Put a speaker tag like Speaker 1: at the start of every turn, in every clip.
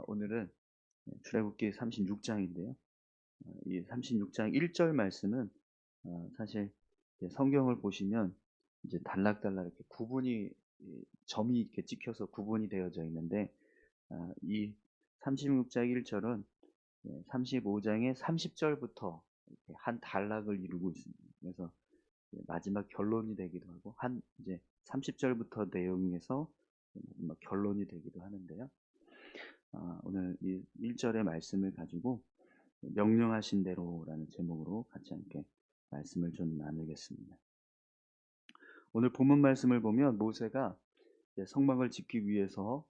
Speaker 1: 오늘은 출애굽기 36장인데요. 이 36장 1절 말씀은 사실 이제 성경을 보시면 이제 단락단락 이렇게 구분이 점이 이렇게 찍혀서 구분이 되어져 있는데, 이 36장 1절은 35장의 30절부터 이렇게 한 단락을 이루고 있습니다. 그래서 마지막 결론이 되기도 하고, 한 이제 30절부터 내용에서 마지막 결론이 되기도 하는데요. 오늘 이 1절의 말씀을 가지고 명령하신 대로라는 제목으로 같이 함께 말씀을 좀 나누겠습니다. 오늘 본문 말씀을 보면 모세가 성막을 짓기 위해서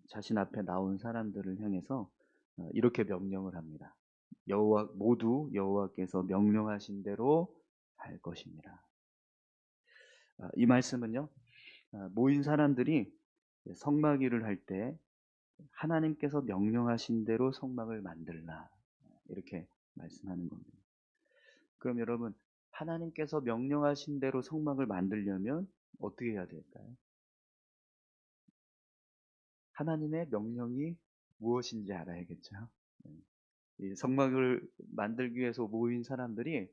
Speaker 1: 자신 앞에 나온 사람들을 향해서 이렇게 명령을 합니다. 모두 여호와께서 명령하신 대로 할 것입니다. 이 말씀은요, 모인 사람들이 성막 일을 할 때 하나님께서 명령하신 대로 성막을 만들라, 이렇게 말씀하는 겁니다. 그럼 여러분, 하나님께서 명령하신 대로 성막을 만들려면 어떻게 해야 될까요? 하나님의 명령이 무엇인지 알아야겠죠. 네. 이 성막을 만들기 위해서 모인 사람들이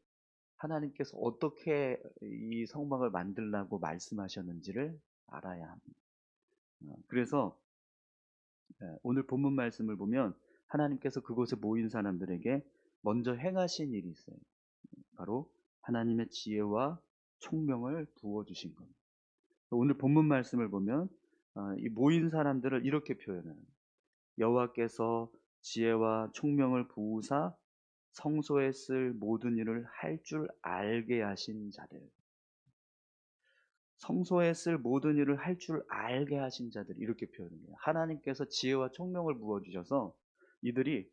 Speaker 1: 하나님께서 어떻게 이 성막을 만들라고 말씀하셨는지를 알아야 합니다. 그래서 오늘 본문 말씀을 보면 하나님께서 그곳에 모인 사람들에게 먼저 행하신 일이 있어요. 바로 하나님의 지혜와 총명을 부어주신 겁니다. 오늘 본문 말씀을 보면 이 모인 사람들을 이렇게 표현해요. 여호와께서 지혜와 총명을 부으사 성소에 쓸 모든 일을 할 줄 알게 하신 자들. 성소에 쓸 모든 일을 할 줄 알게 하신 자들, 이렇게 표현해요. 하나님께서 지혜와 총명을 부어주셔서 이들이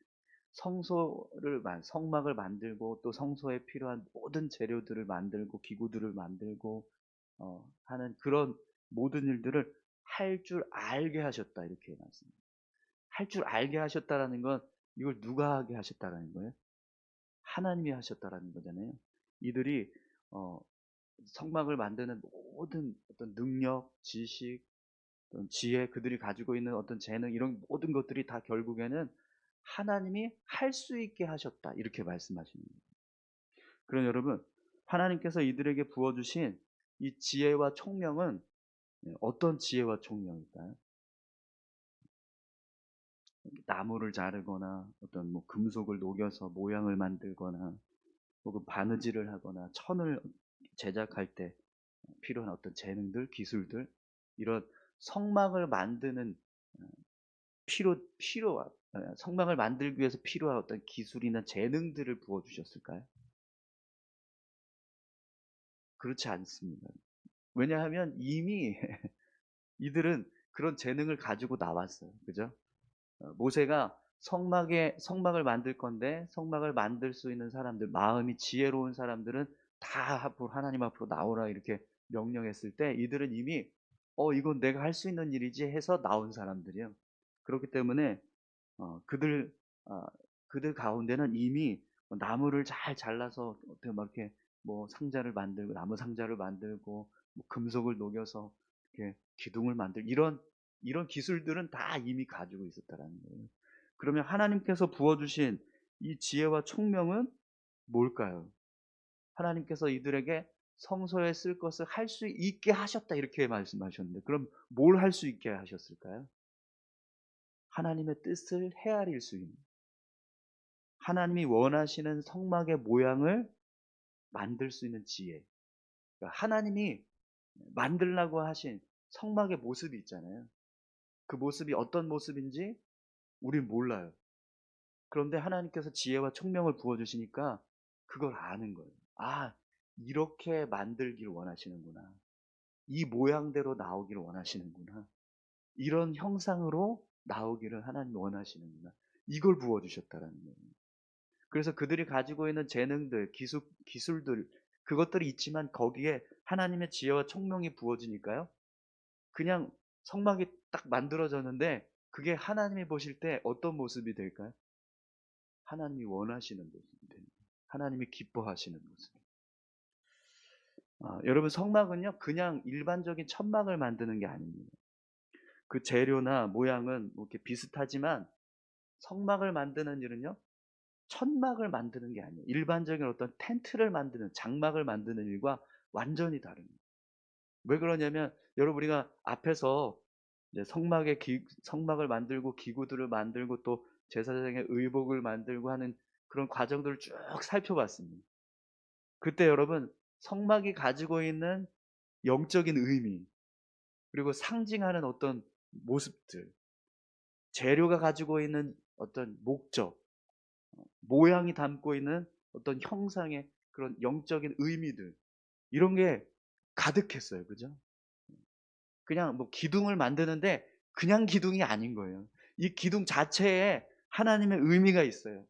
Speaker 1: 성막을 만들고 또 성소에 필요한 모든 재료들을 만들고 기구들을 만들고 하는 그런 모든 일들을 할 줄 알게 하셨다, 이렇게 말씀합니다. 할 줄 알게 하셨다라는 건 이걸 누가 하게 하셨다라는 거예요? 하나님이 하셨다라는 거잖아요. 이들이 어, 성막을 만드는 모든 어떤 능력, 지식, 어떤 지혜, 그들이 가지고 있는 어떤 재능, 이런 모든 것들이 다 결국에는 하나님이 할 수 있게 하셨다, 이렇게 말씀하시는 거예요. 그럼 여러분, 하나님께서 이들에게 부어주신 이 지혜와 총명은 어떤 지혜와 총명일까요? 나무를 자르거나 어떤 뭐 금속을 녹여서 모양을 만들거나 혹은 바느질을 하거나 천을 제작할 때 필요한 어떤 재능들, 기술들, 이런 성막을 만드는 어, 성막을 만들기 위해서 필요한 어떤 기술이나 재능들을 부어주셨을까요? 그렇지 않습니다. 왜냐하면 이미 이들은 그런 재능을 가지고 나왔어요. 그죠? 모세가 성막을 만들 건데 성막을 만들 수 있는 사람들, 마음이 지혜로운 사람들은 다 앞으로 하나님 앞으로 나오라, 이렇게 명령했을 때 이들은 이미 이건 내가 할 수 있는 일이지 해서 나온 사람들이요. 그렇기 때문에 그들 아, 그들 가운데는 이미 나무를 잘 잘라서 어떻게 막 이렇게 뭐 상자를 만들고 나무 상자를 만들고 뭐 금속을 녹여서 이렇게 기둥을 만들 이런 기술들은 다 이미 가지고 있었다라는 거예요. 그러면 하나님께서 부어주신 이 지혜와 총명은 뭘까요? 하나님께서 이들에게 성소에 쓸 것을 할 수 있게 하셨다, 이렇게 말씀하셨는데, 그럼 뭘 할 수 있게 하셨을까요? 하나님의 뜻을 헤아릴 수 있는, 하나님이 원하시는 성막의 모양을 만들 수 있는 지혜. 그러니까 하나님이 만들라고 하신 성막의 모습이 있잖아요. 그 모습이 어떤 모습인지 우린 몰라요. 그런데 하나님께서 지혜와 총명을 부어주시니까 그걸 아는 거예요. 이렇게 만들기를 원하시는구나. 이 모양대로 나오기를 원하시는구나. 이런 형상으로 나오기를 하나님이 원하시는구나. 이걸 부어주셨다라는 거예요. 그래서 그들이 가지고 있는 재능들, 기술들, 그것들이 있지만 거기에 하나님의 지혜와 총명이 부어지니까요. 그냥 성막이 딱 만들어졌는데 그게 하나님이 보실 때 어떤 모습이 될까요? 하나님이 원하시는 모습이 됩니다. 하나님이 기뻐하시는 모습. 여러분, 성막은요, 그냥 일반적인 천막을 만드는 게 아닙니다. 그 재료나 모양은 뭐 이렇게 비슷하지만 성막을 만드는 일은요, 천막을 만드는 게 아니에요. 일반적인 어떤 텐트를 만드는, 장막을 만드는 일과 완전히 다릅니다. 왜 그러냐면 여러분, 우리가 앞에서 이제 성막을 만들고 기구들을 만들고 또 제사장의 의복을 만들고 하는 그런 과정들을 쭉 살펴봤습니다. 그때 여러분, 성막이 가지고 있는 영적인 의미, 그리고 상징하는 어떤 모습들, 재료가 가지고 있는 어떤 목적, 모양이 담고 있는 어떤 형상의 그런 영적인 의미들, 이런 게 가득했어요. 그죠? 그냥 뭐 기둥을 만드는데 그냥 기둥이 아닌 거예요. 이 기둥 자체에 하나님의 의미가 있어요.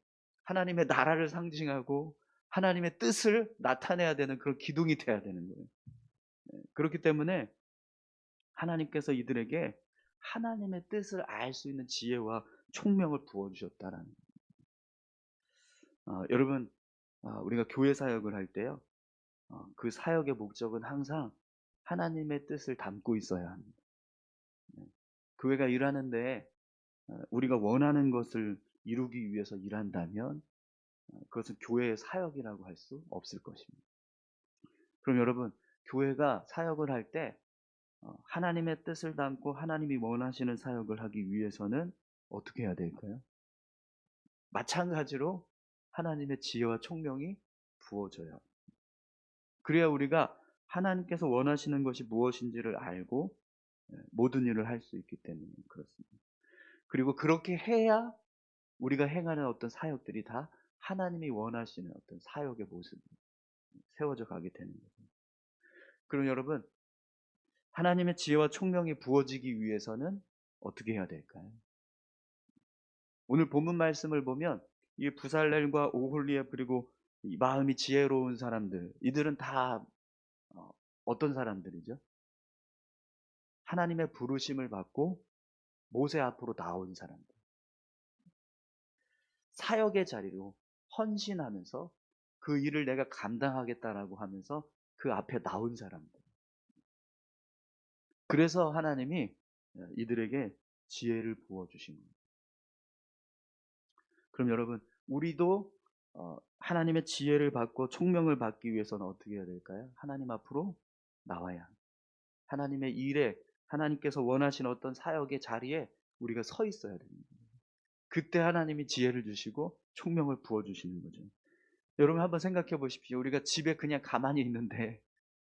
Speaker 1: 하나님의 나라를 상징하고 하나님의 뜻을 나타내야 되는 그런 기둥이 돼야 되는 거예요. 그렇기 때문에 하나님께서 이들에게 하나님의 뜻을 알 수 있는 지혜와 총명을 부어 주셨다라는. 여러분, 우리가 교회 사역을 할 때요, 그 사역의 목적은 항상 하나님의 뜻을 담고 있어야 합니다. 교회가 일하는데 우리가 원하는 것을 이루기 위해서 일한다면 그것은 교회의 사역이라고 할 수 없을 것입니다. 그럼 여러분, 교회가 사역을 할 때 하나님의 뜻을 담고 하나님이 원하시는 사역을 하기 위해서는 어떻게 해야 될까요? 마찬가지로 하나님의 지혜와 총명이 부어져야 합니다. 그래야 우리가 하나님께서 원하시는 것이 무엇인지를 알고 모든 일을 할 수 있기 때문에 그렇습니다. 그리고 그렇게 해야 우리가 행하는 어떤 사역들이 다 하나님이 원하시는 어떤 사역의 모습이 세워져 가게 되는 거죠. 그럼 여러분, 하나님의 지혜와 총명이 부어지기 위해서는 어떻게 해야 될까요? 오늘 본문 말씀을 보면 이 부살렐과 오홀리압, 그리고 이 마음이 지혜로운 사람들, 이들은 다 어떤 사람들이죠? 하나님의 부르심을 받고 모세 앞으로 나온 사람들. 사역의 자리로 헌신하면서 그 일을 내가 감당하겠다라고 하면서 그 앞에 나온 사람들. 그래서 하나님이 이들에게 지혜를 부어주신 겁니다. 그럼 여러분, 우리도 하나님의 지혜를 받고 총명을 받기 위해서는 어떻게 해야 될까요? 하나님 앞으로 나와야 합니다. 하나님의 일에, 하나님께서 원하신 어떤 사역의 자리에 우리가 서 있어야 됩니다. 그때 하나님이 지혜를 주시고 총명을 부어주시는 거죠. 여러분, 한번 생각해 보십시오. 우리가 집에 그냥 가만히 있는데,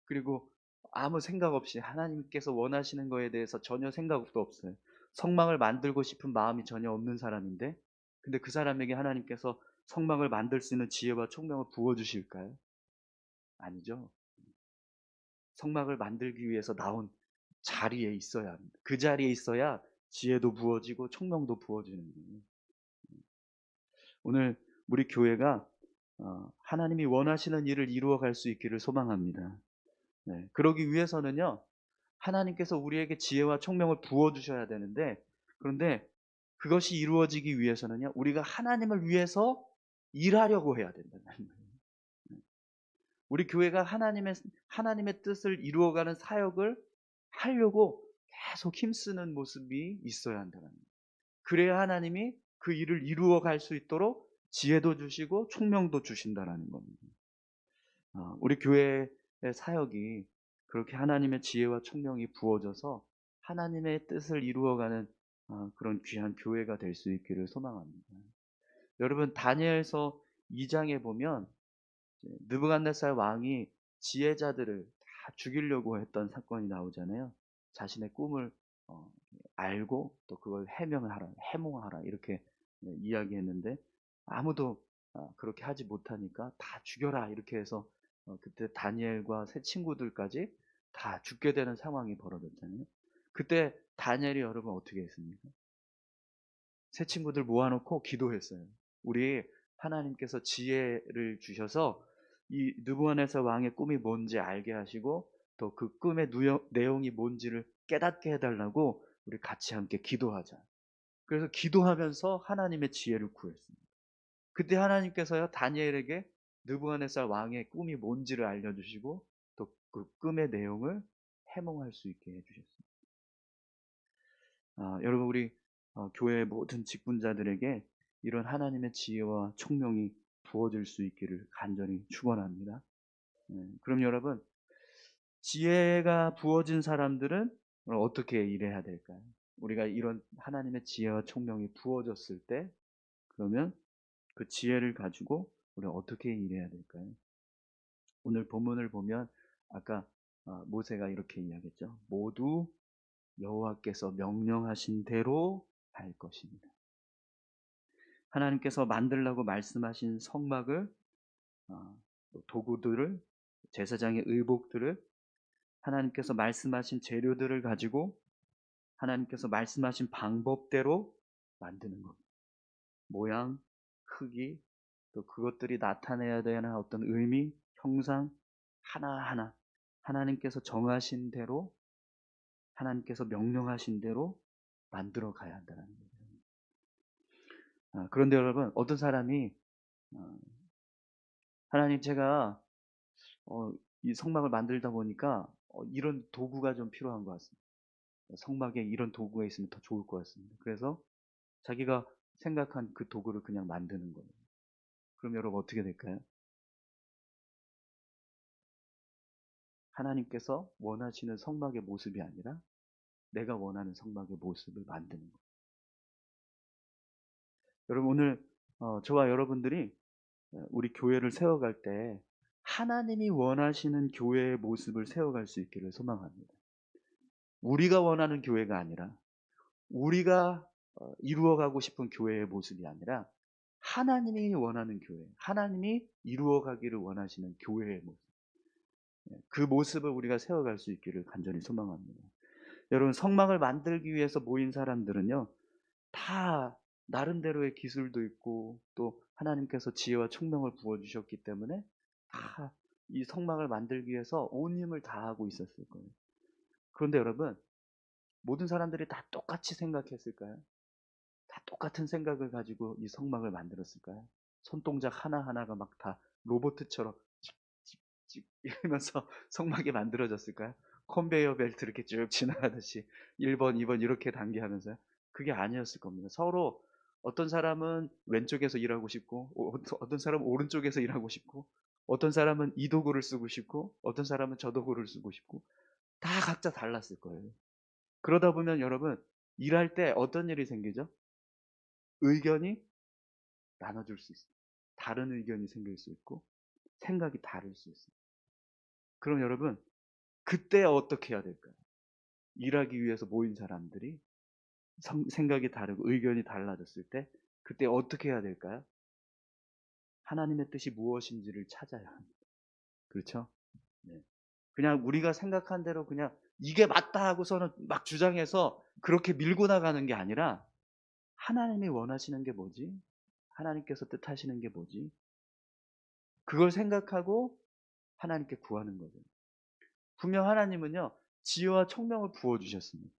Speaker 1: 그리고 아무 생각 없이 하나님께서 원하시는 거에 대해서 전혀 생각도 없어요. 성막을 만들고 싶은 마음이 전혀 없는 사람인데, 근데 그 사람에게 하나님께서 성막을 만들 수 있는 지혜와 총명을 부어주실까요? 아니죠. 성막을 만들기 위해서 나온 자리에 있어야 합니다. 그 자리에 있어야 지혜도 부어지고 총명도 부어지는 거예요. 오늘 우리 교회가 하나님이 원하시는 일을 이루어갈 수 있기를 소망합니다. 네, 그러기 위해서는요, 하나님께서 우리에게 지혜와 총명을 부어주셔야 되는데, 그런데 그것이 이루어지기 위해서는요, 우리가 하나님을 위해서 일하려고 해야 된다는 거예요. 우리 교회가 하나님의 뜻을 이루어가는 사역을 하려고 계속 힘쓰는 모습이 있어야 한다는 거예요. 그래야 하나님이 그 일을 이루어 갈 수 있도록 지혜도 주시고 총명도 주신다는 겁니다. 우리 교회의 사역이 그렇게 하나님의 지혜와 총명이 부어져서 하나님의 뜻을 이루어가는 그런 귀한 교회가 될 수 있기를 소망합니다. 여러분, 다니엘서 2장에 보면 느부갓네살 왕이 지혜자들을 다 죽이려고 했던 사건이 나오잖아요. 자신의 꿈을 알고 또 그걸 해명하라, 해몽하라, 이렇게 이야기했는데 아무도 그렇게 하지 못하니까 다 죽여라, 이렇게 해서 그때 다니엘과 세 친구들까지 다 죽게 되는 상황이 벌어졌잖아요. 그때 다니엘이 여러분 어떻게 했습니까? 세 친구들 모아놓고 기도했어요. 우리 하나님께서 지혜를 주셔서 이 느부갓네살 왕의 꿈이 뭔지 알게 하시고 또 그 꿈의 내용이 뭔지를 깨닫게 해달라고 우리 같이 함께 기도하자. 그래서 기도하면서 하나님의 지혜를 구했습니다. 그때 하나님께서요, 다니엘에게 느부갓네살 왕의 꿈이 뭔지를 알려주시고 또 그 꿈의 내용을 해몽할 수 있게 해주셨습니다. 여러분 우리 교회 모든 직분자들에게 이런 하나님의 지혜와 총명이 부어질 수 있기를 간절히 축원합니다. 그럼 여러분 지혜가 부어진 사람들은 어떻게 일해야 될까요? 우리가 이런 하나님의 지혜와 총명이 부어졌을 때 그러면 그 지혜를 가지고 우리가 어떻게 일해야 될까요? 오늘 본문을 보면 아까 모세가 이렇게 이야기했죠. 모두 여호와께서 명령하신 대로 할 것입니다. 하나님께서 만들라고 말씀하신 성막을 도구들을 제사장의 의복들을 하나님께서 말씀하신 재료들을 가지고 하나님께서 말씀하신 방법대로 만드는 겁니다. 모양, 크기, 또 그것들이 나타내야 되는 어떤 의미, 형상 하나하나 하나님께서 정하신 대로 하나님께서 명령하신 대로 만들어 가야 한다는 거예요. 그런데 여러분 어떤 사람이 하나님 제가 이 성막을 만들다 보니까 이런 도구가 좀 필요한 것 같습니다. 성막에 이런 도구가 있으면 더 좋을 것 같습니다. 그래서 자기가 생각한 그 도구를 그냥 만드는 거예요. 그럼 여러분 어떻게 될까요? 하나님께서 원하시는 성막의 모습이 아니라 내가 원하는 성막의 모습을 만드는 거예요. 여러분 오늘 저와 여러분들이 우리 교회를 세워갈 때 하나님이 원하시는 교회의 모습을 세워갈 수 있기를 소망합니다. 우리가 원하는 교회가 아니라 우리가 이루어가고 싶은 교회의 모습이 아니라 하나님이 원하는 교회, 하나님이 이루어가기를 원하시는 교회의 모습, 그 모습을 우리가 세워갈 수 있기를 간절히 소망합니다. 여러분 성막을 만들기 위해서 모인 사람들은요 다 나름대로의 기술도 있고 또 하나님께서 지혜와 총명을 부어주셨기 때문에 다 이 성막을 만들기 위해서 온 힘을 다하고 있었을 거예요. 그런데 여러분 모든 사람들이 다 똑같이 생각했을까요? 다 똑같은 생각을 가지고 이 성막을 만들었을까요? 손동작 하나하나가 막 다 로봇처럼 찍찍찍 이러면서 성막이 만들어졌을까요? 컨베이어 벨트 이렇게 쭉 지나가듯이 1번, 2번 이렇게 단계하면서요. 그게 아니었을 겁니다. 서로 어떤 사람은 왼쪽에서 일하고 싶고 어떤 사람은 오른쪽에서 일하고 싶고 어떤 사람은 이 도구를 쓰고 싶고 어떤 사람은 저 도구를 쓰고 싶고 다 각자 달랐을 거예요. 그러다 보면 여러분 일할 때 어떤 일이 생기죠? 의견이 나눠질 수 있어요. 다른 의견이 생길 수 있고 생각이 다를 수 있어요. 그럼 여러분 그때 어떻게 해야 될까요? 일하기 위해서 모인 사람들이 생각이 다르고 의견이 달라졌을 때 그때 어떻게 해야 될까요? 하나님의 뜻이 무엇인지를 찾아야 합니다. 그렇죠? 네. 그냥 우리가 생각한 대로 그냥 이게 맞다 하고서는 막 주장해서 그렇게 밀고 나가는 게 아니라 하나님이 원하시는 게 뭐지? 하나님께서 뜻하시는 게 뭐지? 그걸 생각하고 하나님께 구하는 거죠. 분명 하나님은요, 지혜와 총명을 부어주셨습니다.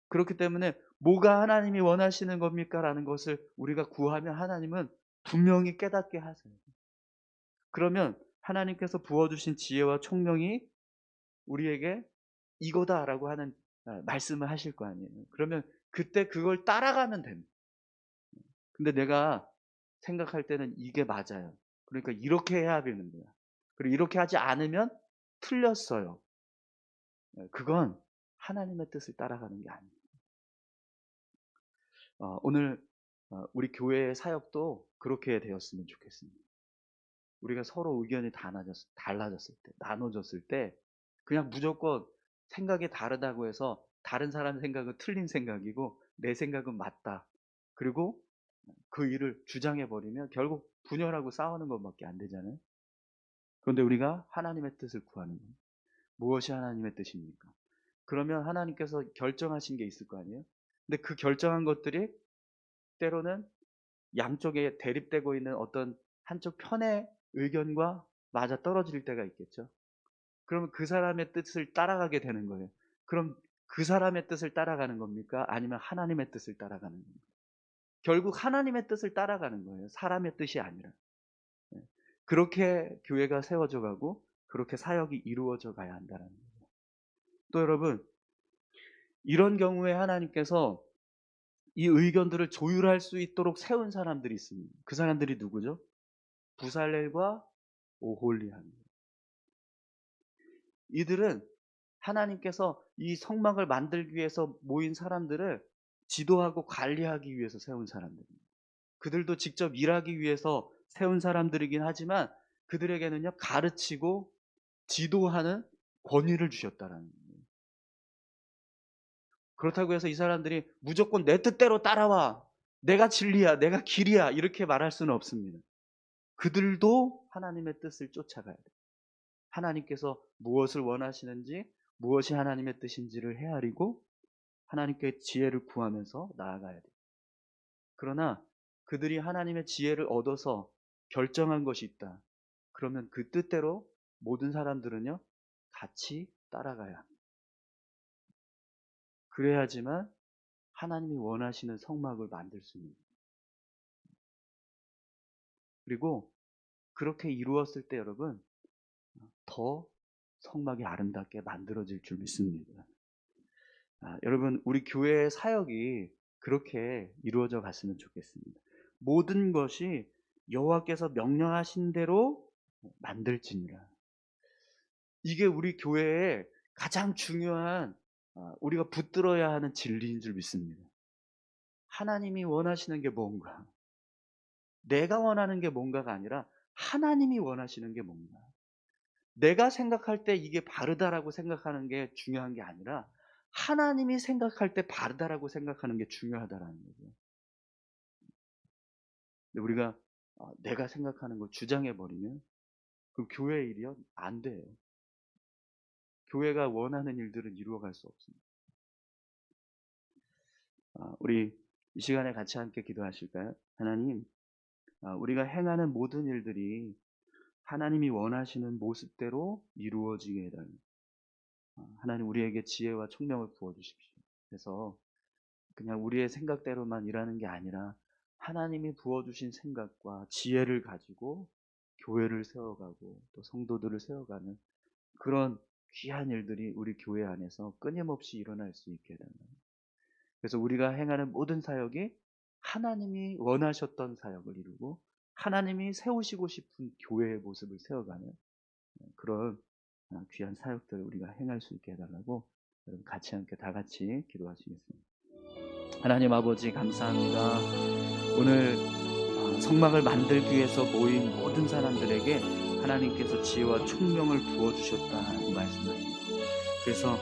Speaker 1: 그렇기 때문에 뭐가 하나님이 원하시는 겁니까? 라는 것을 우리가 구하면 하나님은 분명히 깨닫게 하세요. 그러면 하나님께서 부어주신 지혜와 총명이 우리에게 이거다라고 하는 말씀을 하실 거 아니에요. 그러면 그때 그걸 따라가면 됩니다. 근데 내가 생각할 때는 이게 맞아요. 그러니까 이렇게 해야 되는 거야. 그리고 이렇게 하지 않으면 틀렸어요. 그건 하나님의 뜻을 따라가는 게 아니에요. 오늘 우리 교회의 사역도 그렇게 되었으면 좋겠습니다. 우리가 서로 의견이 달라졌을 때, 나눠졌을 때 그냥 무조건 생각이 다르다고 해서 다른 사람 생각은 틀린 생각이고 내 생각은 맞다. 그리고 그 일을 주장해 버리면 결국 분열하고 싸우는 것밖에 안 되잖아요. 그런데 우리가 하나님의 뜻을 구하는 거예요. 무엇이 하나님의 뜻입니까? 그러면 하나님께서 결정하신 게 있을 거 아니에요? 근데 그 결정한 것들이 때로는 양쪽에 대립되고 있는 어떤 한쪽 편의 의견과 맞아 떨어질 때가 있겠죠. 그러면 그 사람의 뜻을 따라가게 되는 거예요. 그럼 그 사람의 뜻을 따라가는 겁니까? 아니면 하나님의 뜻을 따라가는 겁니까? 결국 하나님의 뜻을 따라가는 거예요. 사람의 뜻이 아니라. 예. 그렇게 교회가 세워져 가고 그렇게 사역이 이루어져 가야 한다는 거예요. 또 여러분 이런 경우에 하나님께서 이 의견들을 조율할 수 있도록 세운 사람들이 있습니다. 그 사람들이 누구죠? 부살렐과 오홀리아입니다. 이들은 하나님께서 이 성막을 만들기 위해서 모인 사람들을 지도하고 관리하기 위해서 세운 사람들입니다. 그들도 직접 일하기 위해서 세운 사람들이긴 하지만 그들에게는요, 가르치고 지도하는 권위를 주셨다라는 거예요. 그렇다고 해서 이 사람들이 무조건 내 뜻대로 따라와, 내가 진리야, 내가 길이야, 이렇게 말할 수는 없습니다. 그들도 하나님의 뜻을 쫓아가야 돼요. 하나님께서 무엇을 원하시는지, 무엇이 하나님의 뜻인지를 헤아리고 하나님께 지혜를 구하면서 나아가야 돼요. 그러나 그들이 하나님의 지혜를 얻어서 결정한 것이 있다. 그러면 그 뜻대로 모든 사람들은요, 같이 따라가야 합니다. 그래야지만 하나님이 원하시는 성막을 만들 수 있는 거예요. 그리고 그렇게 이루었을 때 여러분, 더 성막이 아름답게 만들어질 줄 믿습니다. 여러분, 우리 교회의 사역이 그렇게 이루어져 갔으면 좋겠습니다. 모든 것이 여호와께서 명령하신 대로 만들지니라. 이게 우리 교회의 가장 중요한, 우리가 붙들어야 하는 진리인 줄 믿습니다. 하나님이 원하시는 게 뭔가, 내가 원하는 게 뭔가가 아니라 하나님이 원하시는 게 뭔가. 내가 생각할 때 이게 바르다라고 생각하는 게 중요한 게 아니라 하나님이 생각할 때 바르다라고 생각하는 게 중요하다라는 거죠. 근데 우리가 내가 생각하는 걸 주장해 버리면 그럼 교회 일이요? 안 돼요. 교회가 원하는 일들은 이루어갈 수 없습니다. 우리 이 시간에 같이 함께 기도하실까요? 하나님, 우리가 행하는 모든 일들이 하나님이 원하시는 모습대로 이루어지게 해달라고. 하나님, 우리에게 지혜와 총명을 부어주십시오. 그래서 그냥 우리의 생각대로만 일하는 게 아니라 하나님이 부어주신 생각과 지혜를 가지고 교회를 세워가고 또 성도들을 세워가는 그런 귀한 일들이 우리 교회 안에서 끊임없이 일어날 수 있게 해달라고. 그래서 우리가 행하는 모든 사역이 하나님이 원하셨던 사역을 이루고 하나님이 세우시고 싶은 교회의 모습을 세워가는 그런 귀한 사역들을 우리가 행할 수 있게 해달라고 여러분 같이 함께 다 같이 기도하시겠습니다. 하나님 아버지 감사합니다. 오늘 성막을 만들기 위해서 모인 모든 사람들에게 하나님께서 지혜와 총명을 부어주셨다고 말씀하십니다. 그래서